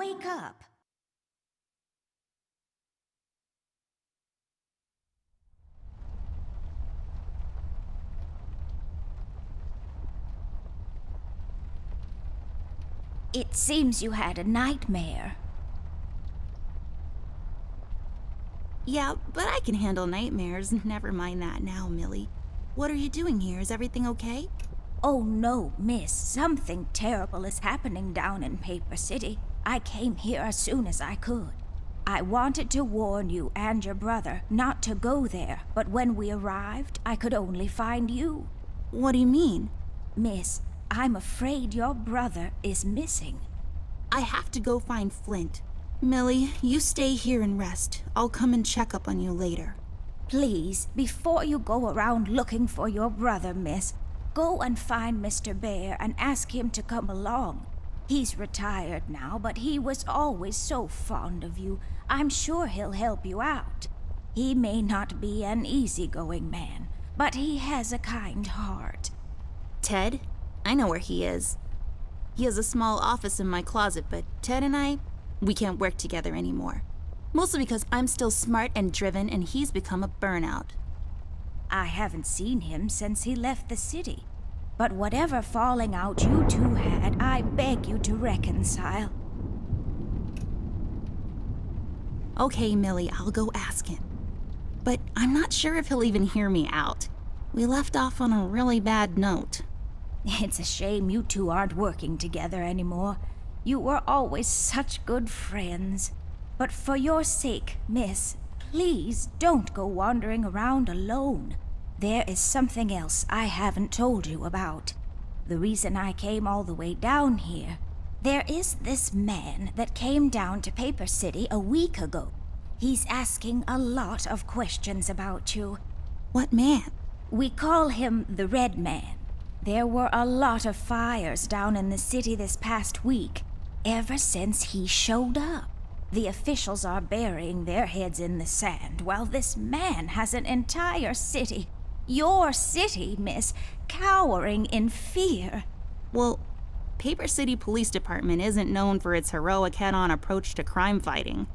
wake up. It seems you had a nightmare. Yeah, but I can handle nightmares. Never mind that now, Millie. What are you doing here? Is everything okay? Oh no, miss. Something terrible is happening down in Paper City. I came here as soon as I could. I wanted to warn you and your brother not to go there, but when we arrived, I could only find you. What do you mean? Miss, I'm afraid your brother is missing. I have to go find Flint. Millie, you stay here and rest. I'll come and check up on you later. Please, before you go around looking for your brother, miss, go and find Mr. Bear and ask him to come along. He's retired now, but he was always so fond of you. I'm sure he'll help you out. He may not be an easygoing man, but he has a kind heart. Ted? I know where he is. He has a small office in my closet, but Ted and we can't work together anymore. Mostly because I'm still smart and driven and he's become a burnout. I haven't seen him since he left the city. But whatever falling out you two had, I beg you to reconcile. Okay, Millie, I'll go ask him. But I'm not sure if he'll even hear me out. We left off on a really bad note. It's a shame you two aren't working together anymore. You were always such good friends. But for your sake, miss, please don't go wandering around alone. There is something else I haven't told you about. The reason I came all the way down here. There is this man that came down to Paper City a week ago. He's asking a lot of questions about you. What man? We call him the Red Man. There were a lot of fires down in the city this past week, ever since he showed up. The officials are burying their heads in the sand, while this man has an entire city, your city, miss, cowering in fear. Well, Paper City Police Department isn't known for its heroic head-on approach to crime fighting.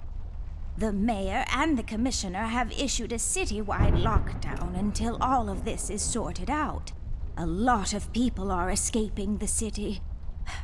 The mayor and the commissioner have issued a citywide lockdown until all of this is sorted out. A lot of people are escaping the city.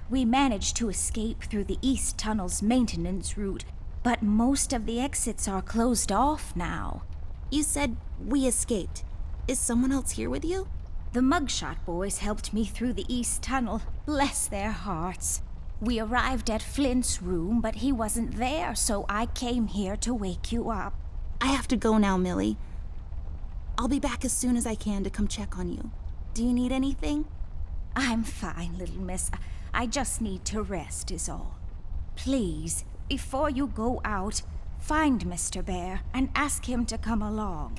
We managed to escape through the East Tunnel's maintenance route, but most of the exits are closed off now. You said we escaped. Is someone else here with you? The Mugshot boys helped me through the East Tunnel, bless their hearts. We arrived at Flint's room, but he wasn't there, so I came here to wake you up. I have to go now, Millie. I'll be back as soon as I can to come check on you. Do you need anything? I'm fine, little miss. I just need to rest is all. Please, before you go out, find Mr. Bear and ask him to come along.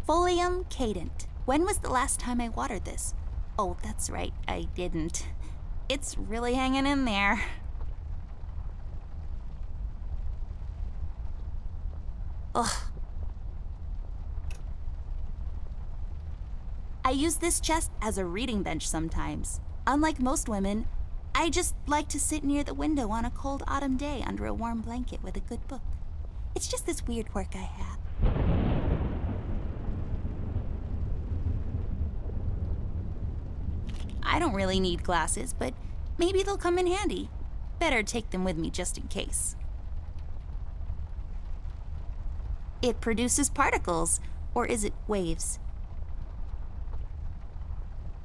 Folium cadent. When was the last time I watered this? Oh, that's right, I didn't. It's really hanging in there. Ugh. I use this chest as a reading bench sometimes. Unlike most women, I just like to sit near the window on a cold autumn day under a warm blanket with a good book. It's just this weird quirk I have. I don't really need glasses, but maybe they'll come in handy. Better take them with me just in case. It produces particles, or is it waves?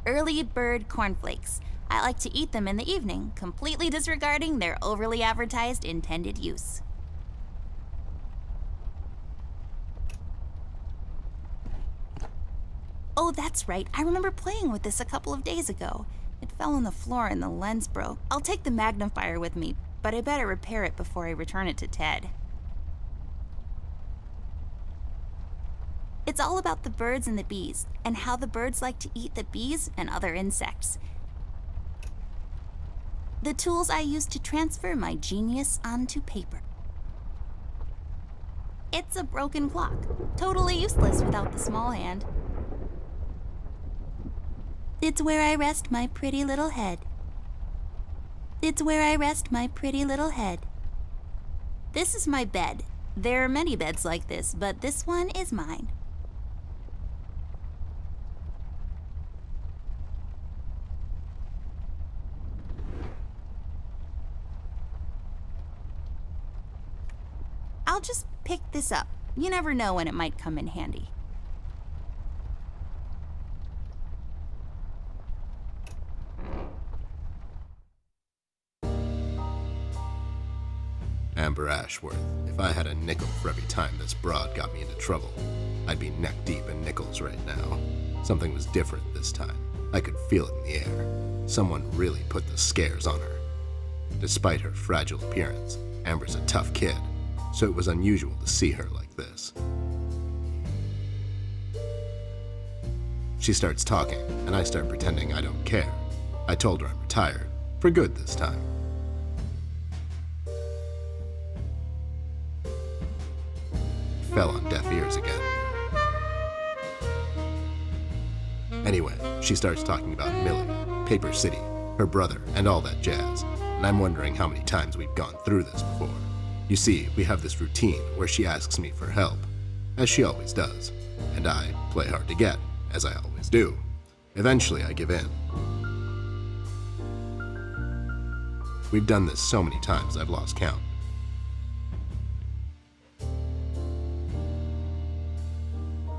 Early bird cornflakes. I like to eat them in the evening, completely disregarding their overly advertised intended use. Oh, that's right. I remember playing with this a couple of days ago. It fell on the floor and the lens broke. I'll take the magnifier with me, but I better repair it before I return it to Ted. It's all about the birds and the bees, and how the birds like to eat the bees and other insects. The tools I use to transfer my genius onto paper. It's a broken clock, totally useless without the small hand. It's where I rest my pretty little head. It's where I rest my pretty little head. This is my bed. There are many beds like this, but this one is mine. I'll just pick this up. You never know when it might come in handy. Amber Ashworth, if I had a nickel for every time this broad got me into trouble, I'd be neck deep in nickels right now. Something was different this time. I could feel it in the air. Someone really put the scares on her. Despite her fragile appearance, Amber's a tough kid, so it was unusual to see her like this. She starts talking, and I start pretending I don't care. I told her I'm retired, for good this time. Fell on deaf ears again. Anyway, she starts talking about Millie, Paper City, her brother, and all that jazz, and I'm wondering how many times we've gone through this before. You see, we have this routine where she asks me for help, as she always does, and I play hard to get, as I always do. Eventually, I give in. We've done this so many times I've lost count.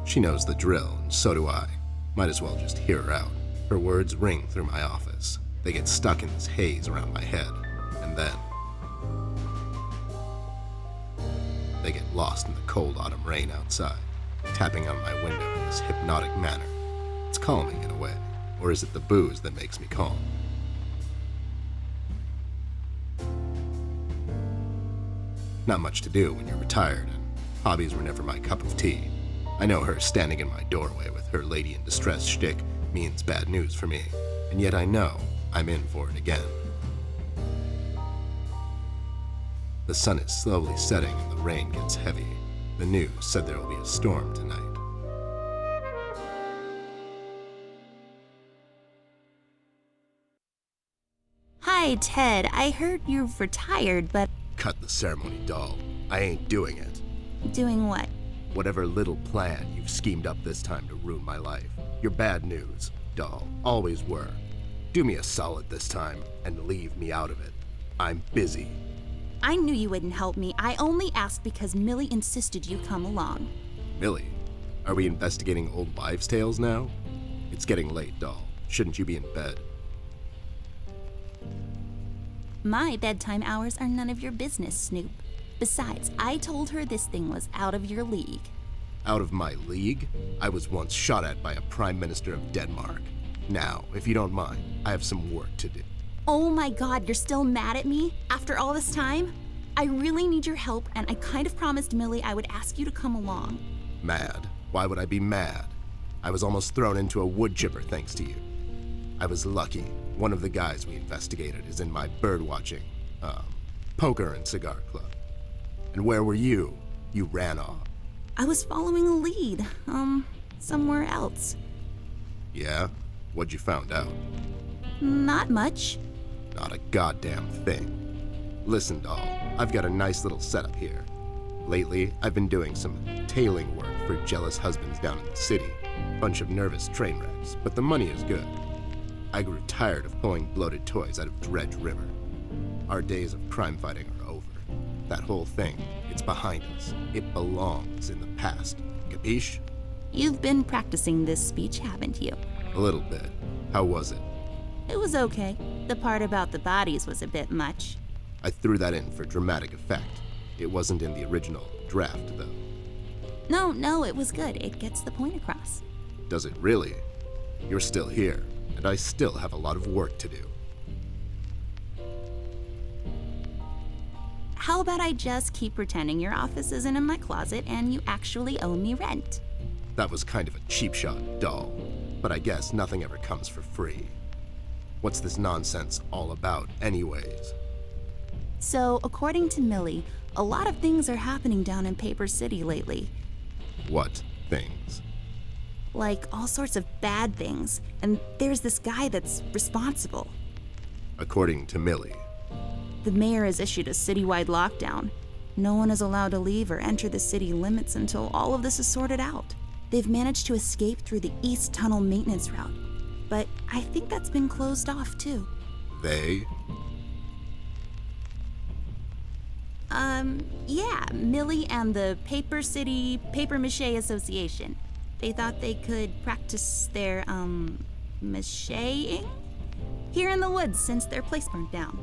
She knows the drill, and so do I. Might as well just hear her out. Her words ring through my office. They get stuck in this haze around my head, and then they get lost in the cold autumn rain outside, tapping on my window in this hypnotic manner. It's calming in a way, or is it the booze that makes me calm? Not much to do when you're retired, and hobbies were never my cup of tea. I know her standing in my doorway with her lady in distress shtick means bad news for me, and yet I know I'm in for it again. The sun is slowly setting and the rain gets heavy. The news said there will be a storm tonight. Hi, Ted. I heard you've retired, but... Cut the ceremony, doll. I ain't doing it. Doing what? Whatever little plan you've schemed up this time to ruin my life. You're bad news, doll. Always were. Do me a solid this time and leave me out of it. I'm busy. I knew you wouldn't help me. I only asked because Millie insisted you come along. Millie? Are we investigating old wives' tales now? It's getting late, doll. Shouldn't you be in bed? My bedtime hours are none of your business, Snoop. Besides, I told her this thing was out of your league. Out of my league? I was once shot at by a prime minister of Denmark. Now, if you don't mind, I have some work to do. Oh my God, you're still mad at me? After all this time? I really need your help, and I kind of promised Millie I would ask you to come along. Mad? Why would I be mad? I was almost thrown into a wood chipper thanks to you. I was lucky. One of the guys we investigated is in my birdwatching, poker and cigar club. And where were you? You ran off. I was following a lead, somewhere else. Yeah? What'd you found out? Not much. Not a goddamn thing. Listen, doll, I've got a nice little setup here. Lately, I've been doing some tailing work for jealous husbands down in the city. Bunch of nervous train wrecks, but the money is good. I grew tired of pulling bloated toys out of Dredge River. Our days of crime fighting are over. That whole thing, it's behind us. It belongs in the past. Capiche? You've been practicing this speech, haven't you? A little bit. How was it? It was okay. The part about the bodies was a bit much. I threw that in for dramatic effect. It wasn't in the original draft, though. No, it was good. It gets the point across. Does it really? You're still here, and I still have a lot of work to do. How about I just keep pretending your office isn't in my closet and you actually owe me rent? That was kind of a cheap shot, doll. But I guess nothing ever comes for free. What's this nonsense all about, anyways? So, according to Millie, a lot of things are happening down in Paper City lately. What things? Like all sorts of bad things, and there's this guy that's responsible. According to Millie. The mayor has issued a citywide lockdown. No one is allowed to leave or enter the city limits until all of this is sorted out. They've managed to escape through the East Tunnel maintenance route, but I think that's been closed off too. They? Yeah, Millie and the Paper City Paper Mache Association. They thought they could practice their, macheing here in the woods since their place burned down.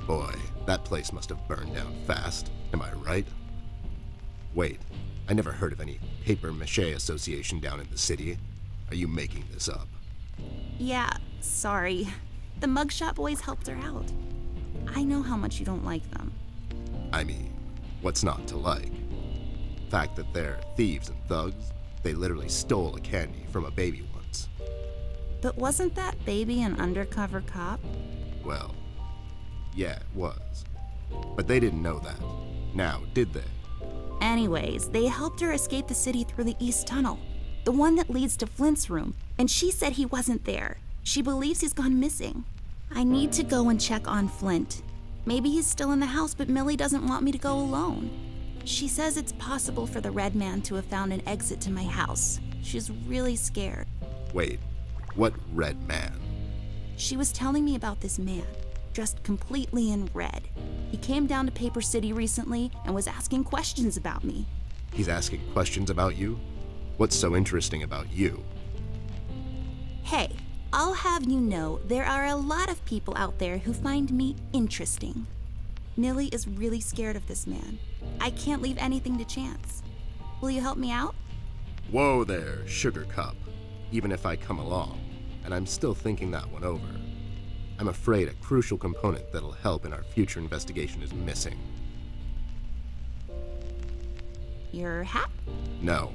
Boy, that place must have burned down fast. Am I right? Wait, I never heard of any Paper Mache Association down in the city. Are you making this up? Yeah, sorry. The mugshot boys helped her out. I know how much you don't like them. I mean, what's not to like? Fact that they're thieves and thugs? They literally stole a candy from a baby once. But wasn't that baby an undercover cop? Well, yeah, it was. But they didn't know that. Now, did they? Anyways, they helped her escape the city through the East Tunnel, the one that leads to Flint's room, and she said he wasn't there. She believes he's gone missing. I need to go and check on Flint. Maybe he's still in the house, but Millie doesn't want me to go alone. She says it's possible for the Red Man to have found an exit to my house. She's really scared. Wait, what Red Man? She was telling me about this man, dressed completely in red. He came down to Paper City recently and was asking questions about me. He's asking questions about you? What's so interesting about you? Hey, I'll have you know there are a lot of people out there who find me interesting. Millie is really scared of this man. I can't leave anything to chance. Will you help me out? Whoa there, Sugar Cup. Even if I come along, and I'm still thinking that one over, I'm afraid a crucial component that'll help in our future investigation is missing. Your hat? No,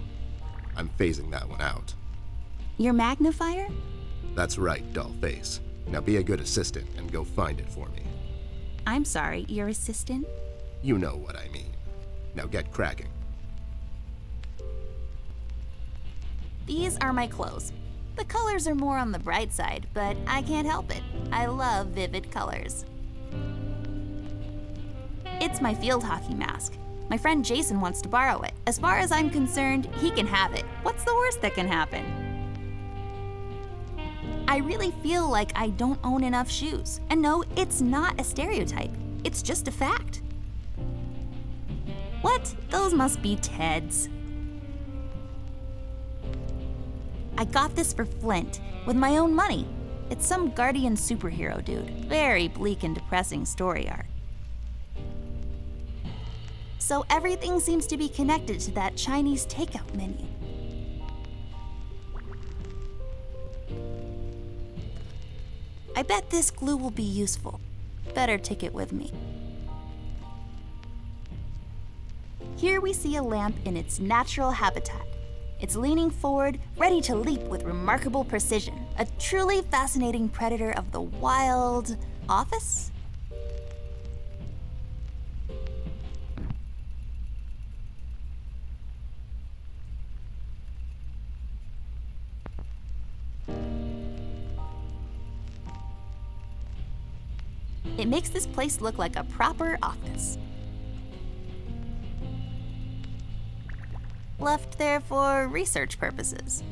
I'm phasing that one out. Your magnifier? That's right, Dollface. Now be a good assistant and go find it for me. I'm sorry, your assistant? You know what I mean. Now get cracking. These are my clothes. The colors are more on the bright side, but I can't help it. I love vivid colors. It's my field hockey mask. My friend Jason wants to borrow it. As far as I'm concerned, he can have it. What's the worst that can happen? I really feel like I don't own enough shoes. And no, it's not a stereotype. It's just a fact. What? Those must be Ted's. I got this for Flint, with my own money. It's some guardian superhero dude. Very bleak and depressing story arc. So everything seems to be connected to that Chinese takeout menu. I bet this glue will be useful. Better take it with me. Here we see a lamp in its natural habitat. It's leaning forward, ready to leap with remarkable precision. A truly fascinating predator of the wild office? It makes this place look like a proper office. Left there for research purposes.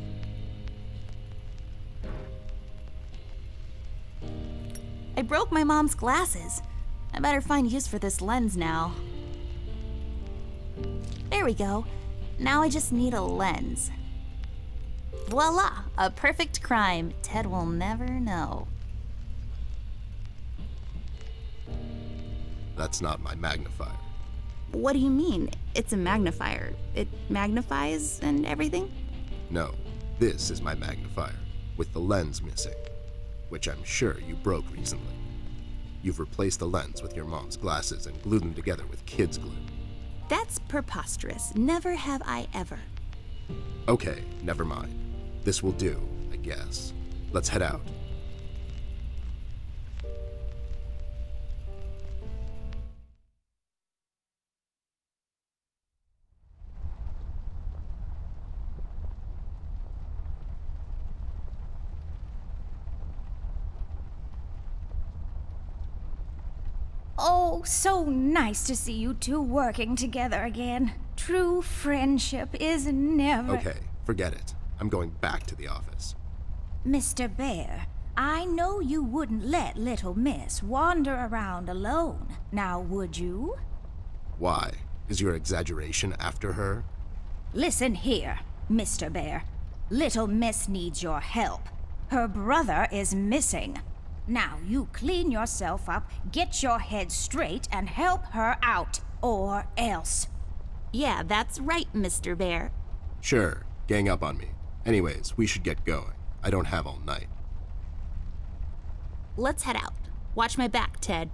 I broke my mom's glasses. I better find use for this lens now. There we go. Now I just need a lens. Voila! A perfect crime Ted will never know. That's not my magnifier. What do you mean? It's a magnifier. It magnifies and everything? No, this is my magnifier, with the lens missing, which I'm sure you broke recently. You've replaced the lens with your mom's glasses and glued them together with kids' glue. That's preposterous. Never have I ever. Okay, never mind. This will do, I guess. Let's head out. Oh, so nice to see you two working together again. True friendship is never... Okay, forget it. I'm going back to the office. Mr. Bear, I know you wouldn't let little Miss wander around alone. Now, would you? Why? Is your exaggeration after her? Listen here, Mr. Bear. Little Miss needs your help. Her brother is missing. Now you clean yourself up, get your head straight, and help her out, or else. Yeah, that's right, Mr. Bear. Sure, gang up on me. Anyways, we should get going. I don't have all night. Let's head out. Watch my back, Ted.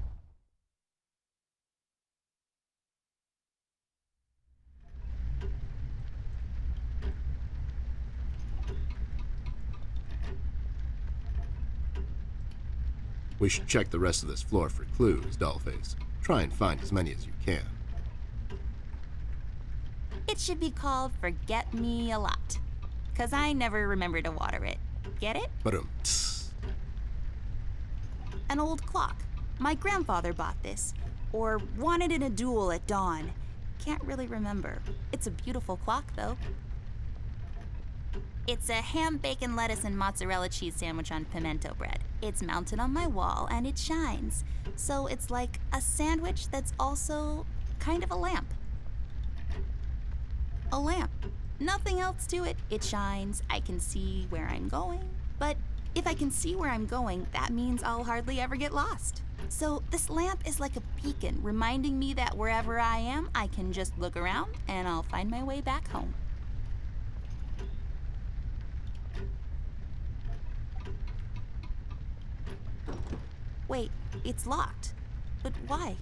We should check the rest of this floor for clues, Dollface. Try and find as many as you can. It should be called Forget Me a Lot. 'Cause I never remember to water it. Get it? Tss. An old clock. My grandfather bought this. Or won it in a duel at dawn. Can't really remember. It's a beautiful clock, though. It's a ham, bacon, lettuce, and mozzarella cheese sandwich on pimento bread. It's mounted on my wall, and it shines. So it's like a sandwich that's also kind of a lamp. A lamp. Nothing else to it. It shines. I can see where I'm going. But if I can see where I'm going, that means I'll hardly ever get lost. So this lamp is like a beacon, reminding me that wherever I am, I can just look around and I'll find my way back home. Wait, it's locked. But why?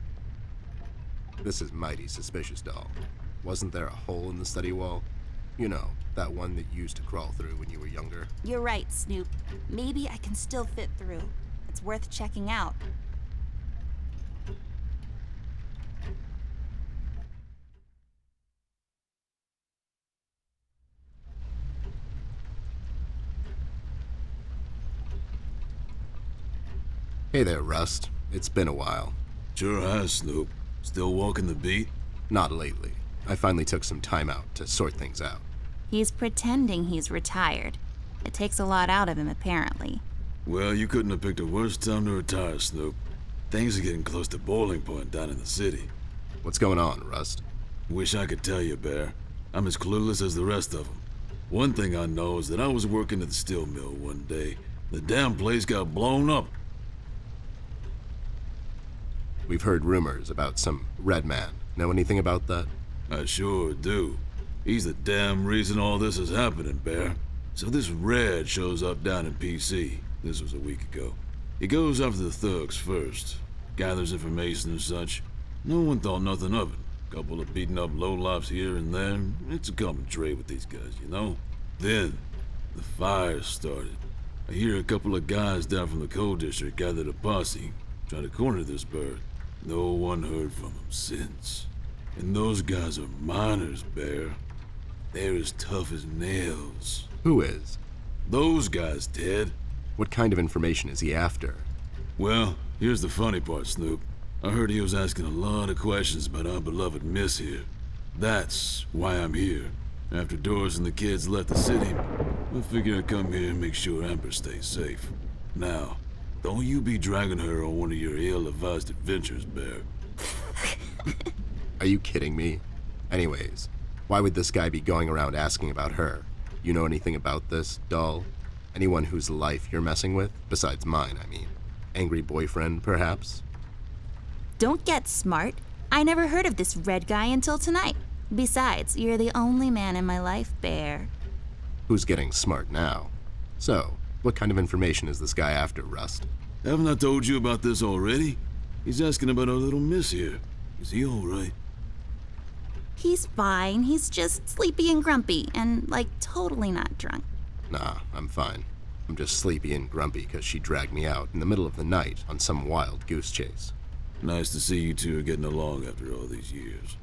This is mighty suspicious, doll. Wasn't there a hole in the study wall? You know, that one that you used to crawl through when you were younger. You're right, Snoop. Maybe I can still fit through. It's worth checking out. Hey there, Rust. It's been a while. Sure has, Snoop. Still walking the beat? Not lately. I finally took some time out to sort things out. He's pretending he's retired. It takes a lot out of him, apparently. Well, you couldn't have picked a worse time to retire, Snoop. Things are getting close to boiling point down in the city. What's going on, Rust? Wish I could tell you, Bear. I'm as clueless as the rest of them. One thing I know is that I was working at the steel mill one day. The damn place got blown up. We've heard rumors about some red man. Know anything about that? I sure do. He's the damn reason all this is happening, Bear. So this Red shows up down in PC. This was a week ago. He goes after the thugs first. Gathers information and such. No one thought nothing of it. Couple of beaten up lowlifes here and there. It's a common trait with these guys, you know? Then, the fire started. I hear a couple of guys down from the coal district gathered a posse. Try to corner this bird. No one heard from him since. And those guys are miners, Bear. They're as tough as nails. Who is? Those guys, Ted. What kind of information is he after? Well, here's the funny part, Snoop. I heard he was asking a lot of questions about our beloved Miss here. That's why I'm here. After Doris and the kids left the city, I figured I'd come here and make sure Ember stays safe. Now, don't you be dragging her on one of your ill-advised adventures, Bear. Are you kidding me? Anyways, why would this guy be going around asking about her? You know anything about this, doll? Anyone whose life you're messing with? Besides mine, I mean. Angry boyfriend, perhaps? Don't get smart. I never heard of this Red guy until tonight. Besides, you're the only man in my life, Bear. Who's getting smart now? So, what kind of information is this guy after, Rust? Haven't I told you about this already? He's asking about our little Miss here. Is he all right? He's fine. He's just sleepy and grumpy and, like, totally not drunk. Nah, I'm fine. I'm just sleepy and grumpy because she dragged me out in the middle of the night on some wild goose chase. Nice to see you two are getting along after all these years.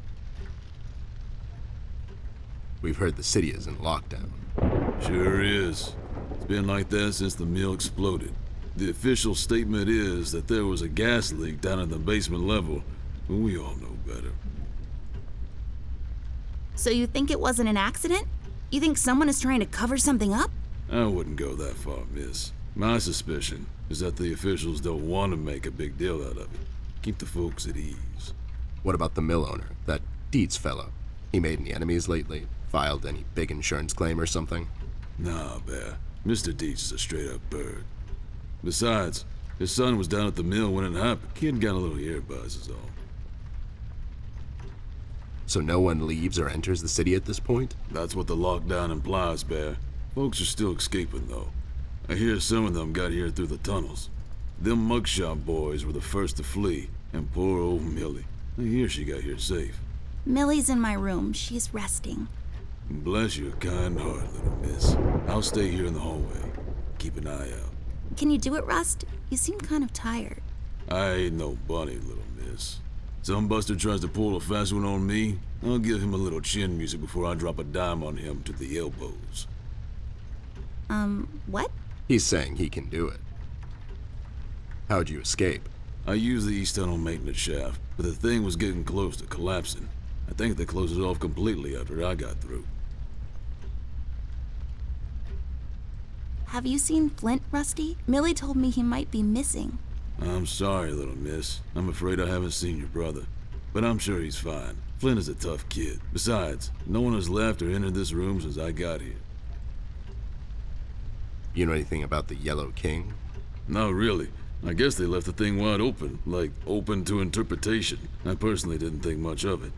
We've heard the city is in lockdown. Sure is. It's been like that since the mill exploded. The official statement is that there was a gas leak down at the basement level, but we all know better. So you think it wasn't an accident? You think someone is trying to cover something up? I wouldn't go that far, miss. My suspicion is that the officials don't want to make a big deal out of it. Keep the folks at ease. What about the mill owner, that Dietz fellow? He made any enemies lately? Filed any big insurance claim or something? Nah, Bear. Mr. Dietz is a straight-up bird. Besides, his son was down at the mill when it happened. Kid got a little ear buzz is all. So no one leaves or enters the city at this point? That's what the lockdown implies, Bear. Folks are still escaping, though. I hear some of them got here through the tunnels. Them mugshot boys were the first to flee, and poor old Millie. I hear she got here safe. Millie's in my room. She's resting. Bless your kind heart, little miss. I'll stay here in the hallway. Keep an eye out. Can you do it, Rust? You seem kind of tired. I ain't no bunny, little miss. Some buster tries to pull a fast one on me, I'll give him a little chin music before I drop a dime on him to the elbows. What? He's saying he can do it. How'd you escape? I used the East Tunnel maintenance shaft, but the thing was getting close to collapsing. I think they closed it off completely after I got through. Have you seen Flint, Rusty? Millie told me he might be missing. I'm sorry, little miss. I'm afraid I haven't seen your brother. But I'm sure he's fine. Flint is a tough kid. Besides, no one has left or entered this room since I got here. You know anything about the Yellow King? Not really. I guess they left the thing wide open, like open to interpretation. I personally didn't think much of it.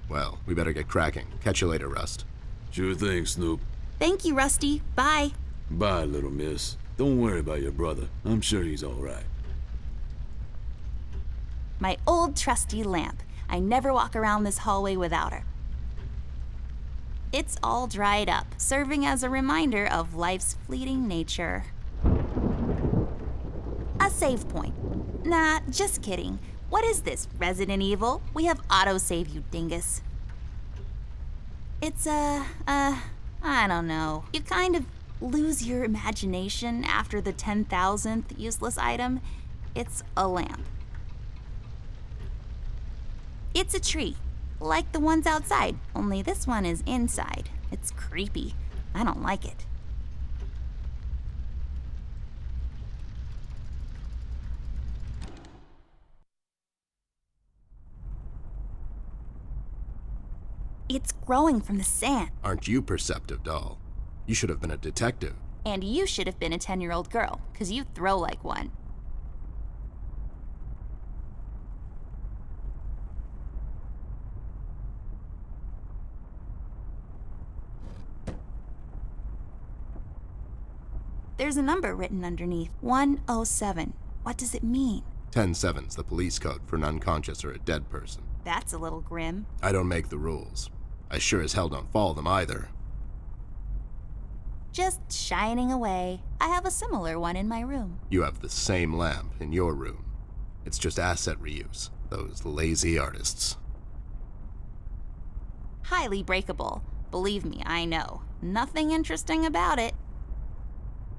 Well, we better get cracking. Catch you later, Rust. Sure thing, Snoop. Thank you, Rusty. Bye. Bye, little miss. Don't worry about your brother. I'm sure he's all right. My old trusty lamp. I never walk around this hallway without her. It's all dried up, serving as a reminder of life's fleeting nature. A save point. Nah, just kidding. What is this, Resident Evil? We have autosave, you dingus. It's I don't know. You kind of lose your imagination after the 10,000th useless item. It's a lamp. It's a tree, like the ones outside, only this one is inside. It's creepy. I don't like it. It's growing from the sand. Aren't you perceptive, doll? You should have been a detective. And you should have been a 10-year-old girl, 'cause you throw like one. There's a number written underneath. 107. What does it mean? 10-7's the police code for an unconscious or a dead person. That's a little grim. I don't make the rules. I sure as hell don't follow them either. Just shining away. I have a similar one in my room. You have the same lamp in your room. It's just asset reuse. Those lazy artists. Highly breakable. Believe me, I know. Nothing interesting about it.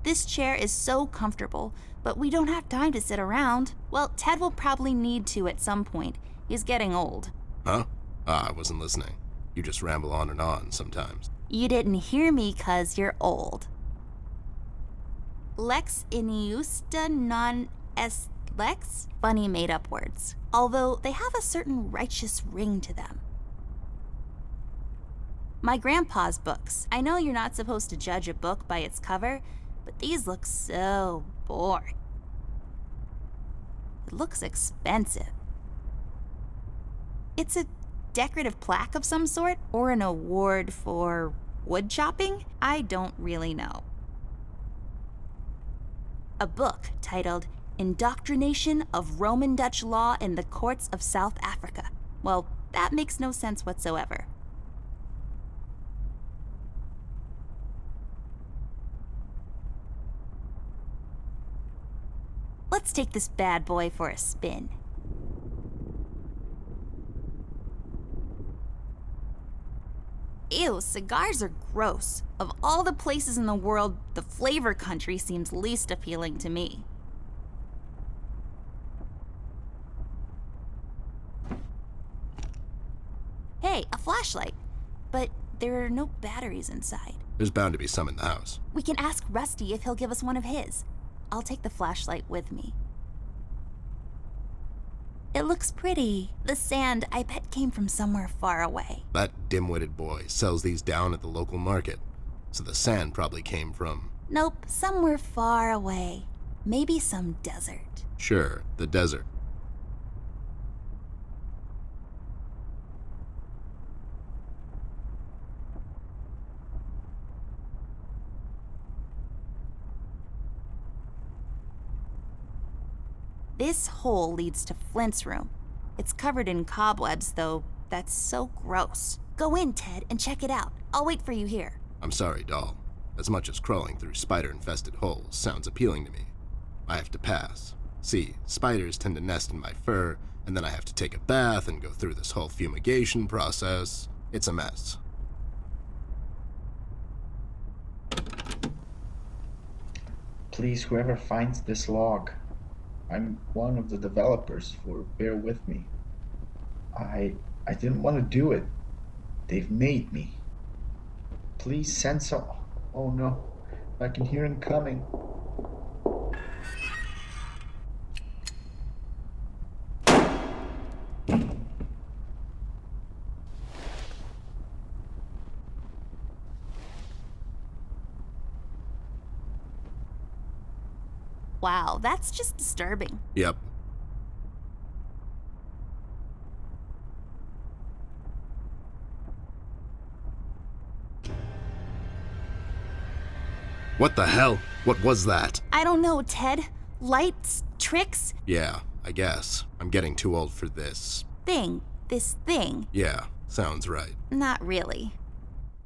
This chair is so comfortable, but we don't have time to sit around. Well, Ted will probably need to at some point. He's getting old. Huh? I wasn't listening. You just ramble on and on sometimes. You didn't hear me 'cause you're old. Lex iniusta non est lex? Funny made-up words. Although they have a certain righteous ring to them. My grandpa's books. I know you're not supposed to judge a book by its cover, but these look so boring. It looks expensive. It's a decorative plaque of some sort, or an award for wood chopping? I don't really know. A book titled Indoctrination of Roman Dutch Law in the Courts of South Africa. Well, that makes no sense whatsoever. Let's take this bad boy for a spin. Ew, cigars are gross. Of all the places in the world, the flavor country seems least appealing to me. Hey, a flashlight. But there are no batteries inside. There's bound to be some in the house. We can ask Rusty if he'll give us one of his. I'll take the flashlight with me. It looks pretty. The sand, I bet, came from somewhere far away. That dim-witted boy sells these down at the local market, so the sand probably came from... Nope, somewhere far away. Maybe some desert. Sure, the desert. This hole leads to Flint's room. It's covered in cobwebs, though. That's so gross. Go in, Ted, and check it out. I'll wait for you here. I'm sorry, doll. As much as crawling through spider-infested holes sounds appealing to me, I have to pass. See, spiders tend to nest in my fur, and then I have to take a bath and go through this whole fumigation process. It's a mess. Please, whoever finds this log. I'm one of the developers, for bear with me. I didn't want to do it. They've made me. Please send some... Oh no, I can hear him coming. Wow, that's just disturbing. Yep. What the hell? What was that? I don't know, Ted. Lights? Tricks? Yeah, I guess. I'm getting too old for this. This thing. Yeah, sounds right. Not really.